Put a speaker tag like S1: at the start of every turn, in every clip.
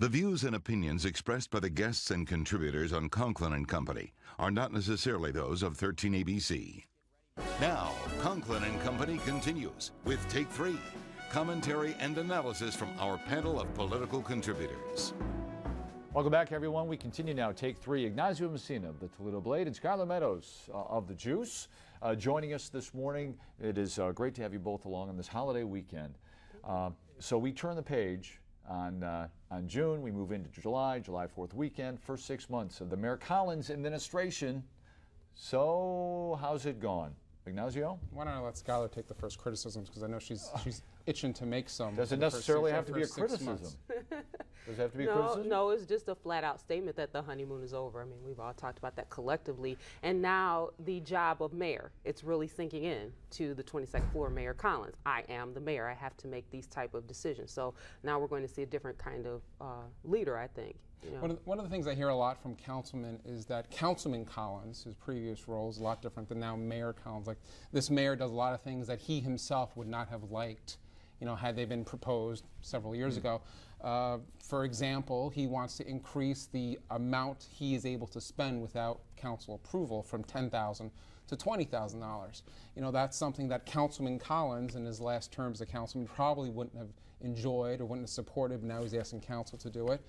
S1: The views and opinions expressed by the guests and contributors on Conklin and Company are not necessarily those of 13 ABC. Now, Conklin and Company continues with Take 3, commentary and analysis from our panel of political contributors.
S2: Welcome back, everyone. We continue now. Take 3. Ignacio Messina of the Toledo Blade and Skylar Meadows of the Juice joining us this morning. It is great to have you both along on this holiday weekend. So we turn the page on June. We move into July 4th weekend, first 6 months of the Mayor Collins administration. So how's it gone? Ignacio?
S3: Why don't I let Skylar take the first criticisms, because I know she's itching to make some.
S2: Does it necessarily have to be a criticism? Does it have to be a criticism?
S4: No, it's just a flat-out statement that the honeymoon is over. I mean, we've all talked about that collectively. And now the job of mayor, it's really sinking in to the 22nd floor, Mayor Collins. I am the mayor. I have to make these type of decisions. So now we're going to see a different kind of leader, I think. You know.
S3: One of the things I hear a lot from councilmen is that Councilman Collins, his previous role is a lot different than now Mayor Collins. Like, this mayor does a lot of things that he himself would not have liked, you know, had they been proposed several years ago. For example, he wants to increase the amount he is able to spend without council approval from $10,000 to $20,000. You know, that's something that Councilman Collins in his last term as a councilman probably wouldn't have enjoyed or wouldn't have supported, but now he's asking council to do it.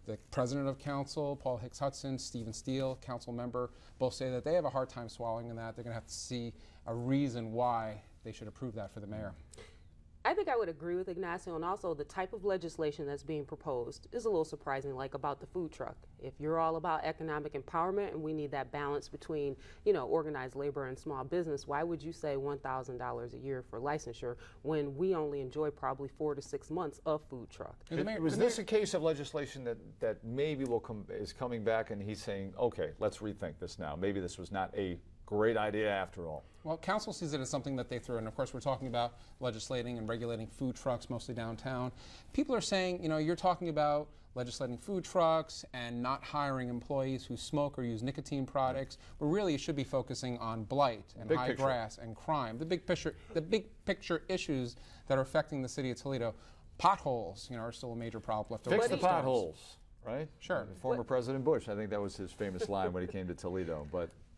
S3: The president of council, Paul Hicks Hudson, Stephen Steele, council member, both say that they have a hard time swallowing in that. They're going to have to see a reason why they should approve that for the mayor.
S4: I think I would agree with Ignacio, and also the type of legislation that's being proposed is a little surprising, like about the food truck. If you're all about economic empowerment and we need that balance between, you know, organized labor and small business, why would you say $1,000 a year for licensure when we only enjoy probably 4 to 6 months of food truck?
S2: Was this a case of legislation that maybe is coming back and he's saying, okay, let's rethink this now. Maybe this was not a great idea after all?
S3: Well, council sees it as something that they threw in. Of course, we're talking about legislating and regulating food trucks, mostly downtown. People are saying, you know, you're talking about legislating food trucks and not hiring employees who smoke or use nicotine products, but really you should be focusing on blight and high grass and crime. The big picture issues that are affecting the city of Toledo. Potholes, you know, are still a major problem.
S2: Fix the potholes, right?
S3: Sure.
S2: Former President Bush, I think that was his famous line when he came to Toledo.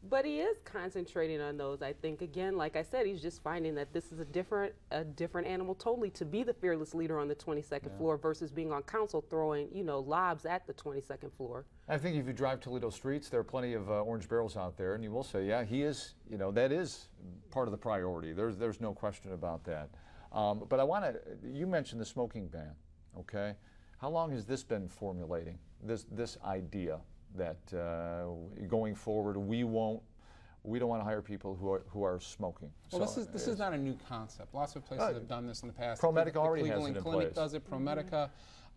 S4: But he is concentrating on those. I think, again, like I said, he's just finding that this is a different animal totally to be the fearless leader on the 22nd floor versus being on council throwing, you know, lobs at the 22nd floor. I
S2: think if you drive Toledo streets, there are plenty of orange barrels out there, and you will say, yeah, he is, you know, that is part of the priority. There's no question about that. But you mentioned the smoking ban, okay? How long has this been formulating, this idea that going forward we don't want to hire people who are smoking?
S3: Well, so this is not a new concept. Lots of places have done this in the past.
S2: ProMedica already has it in place.
S3: Clinic does it, ProMedica.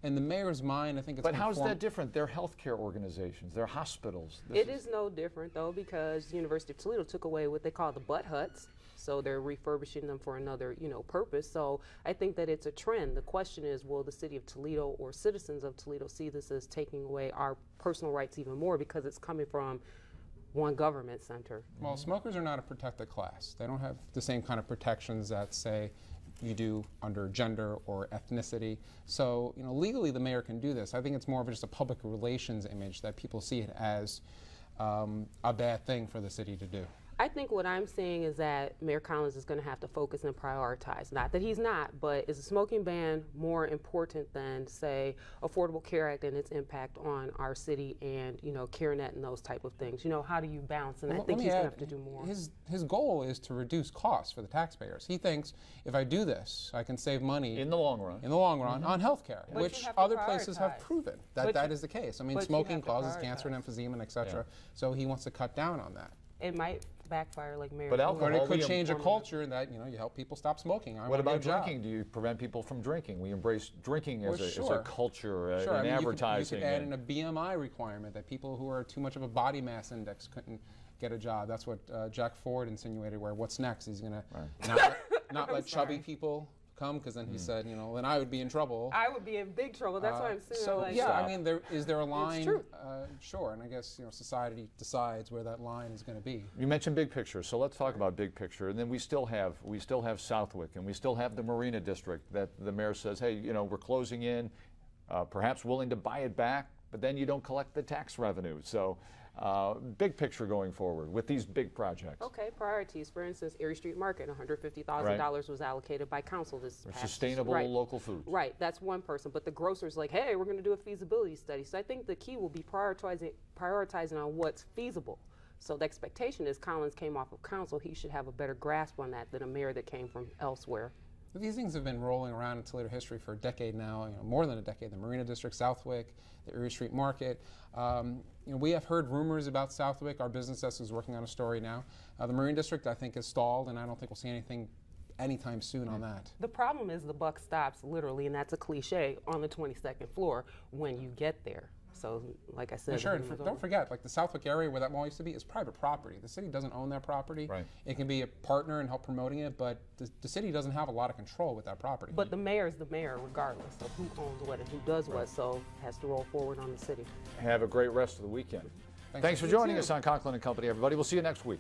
S3: In the mayor's mind, I think it's.
S2: But how's that different? They're healthcare organizations. They're hospitals.
S4: It is no different, though, because the University of Toledo took away what they call the butt huts. So they're refurbishing them for another, you know, purpose. So I think that it's a trend. The question is, will the city of Toledo or citizens of Toledo see this as taking away our personal rights even more because it's coming from one government center?
S3: Well, smokers are not a protected class. They don't have the same kind of protections that, say, you do under gender or ethnicity. So, you know, legally the mayor can do this. I think it's more of just a public relations image that people see it as a bad thing for the city to do.
S4: I think what I'm seeing is that Mayor Collins is going to have to focus and prioritize. Not that he's not, but is a smoking ban more important than, say, Affordable Care Act and its impact on our city and, you know, CareNet and those type of things? You know, how do you balance? And I think he's going to have to do more.
S3: His goal is to reduce costs for the taxpayers. He thinks if I do this, I can save money
S2: in the long run.
S3: In the long run on health care, which other places have proven that is the case. I mean, smoking causes cancer and emphysema and et cetera. So he wants to cut down on that.
S4: It might backfire like Mayor.
S3: But alcohol, it could change a culture that, you know, you help people stop smoking.
S2: What about drinking? Do you prevent people from drinking? We embrace drinking as a culture, in advertising.
S3: You could add in a BMI requirement that people who are too much of a body mass index couldn't get a job. That's what Jack Ford insinuated, where what's next? He's going to not let chubby people come, because then he said, you know, then I would be in trouble.
S4: I would be in big trouble. That's what I'm saying.
S3: So yeah, I mean, is there a line? It's true. Sure, and I guess, you know, society decides where that line is going to be.
S2: You mentioned big picture, so let's talk about big picture. And then we still have Southwick, and we still have the Marina District that the mayor says, hey, you know, we're closing in. perhaps willing to buy it back, but then you don't collect the tax revenue. So big picture going forward with these big projects.
S4: Okay, priorities. For instance, Erie Street Market, $150,000 was allocated by council this
S2: For
S4: past.
S2: sustainable local foods.
S4: Right, that's one person. But the grocer's like, hey, we're going to do a feasibility study. So I think the key will be prioritizing on what's feasible. So the expectation is Collins came off of council. He should have a better grasp on that than a mayor that came from elsewhere.
S3: These things have been rolling around in Toledo history for a decade now, more than a decade. The Marina District, Southwick, the Erie Street Market. We have heard rumors about Southwick. Our business desk is working on a story now. The Marina District, I think, is stalled, and I don't think we'll see anything anytime soon on that.
S4: The problem is the buck stops literally, and that's a cliche, on the 22nd floor when you get there. So, like I said,
S3: sure, and don't forget, like the Southwick area where that mall used to be is private property. The city doesn't own that property.
S2: Right.
S3: It can be a partner and help promoting it, but the city doesn't have a lot of control with that property.
S4: But the mayor is the mayor regardless of who owns what and who does what, so has to roll forward on the city.
S2: Have a great rest of the weekend. Thanks for joining us on Conklin and Company, everybody. We'll see you next week.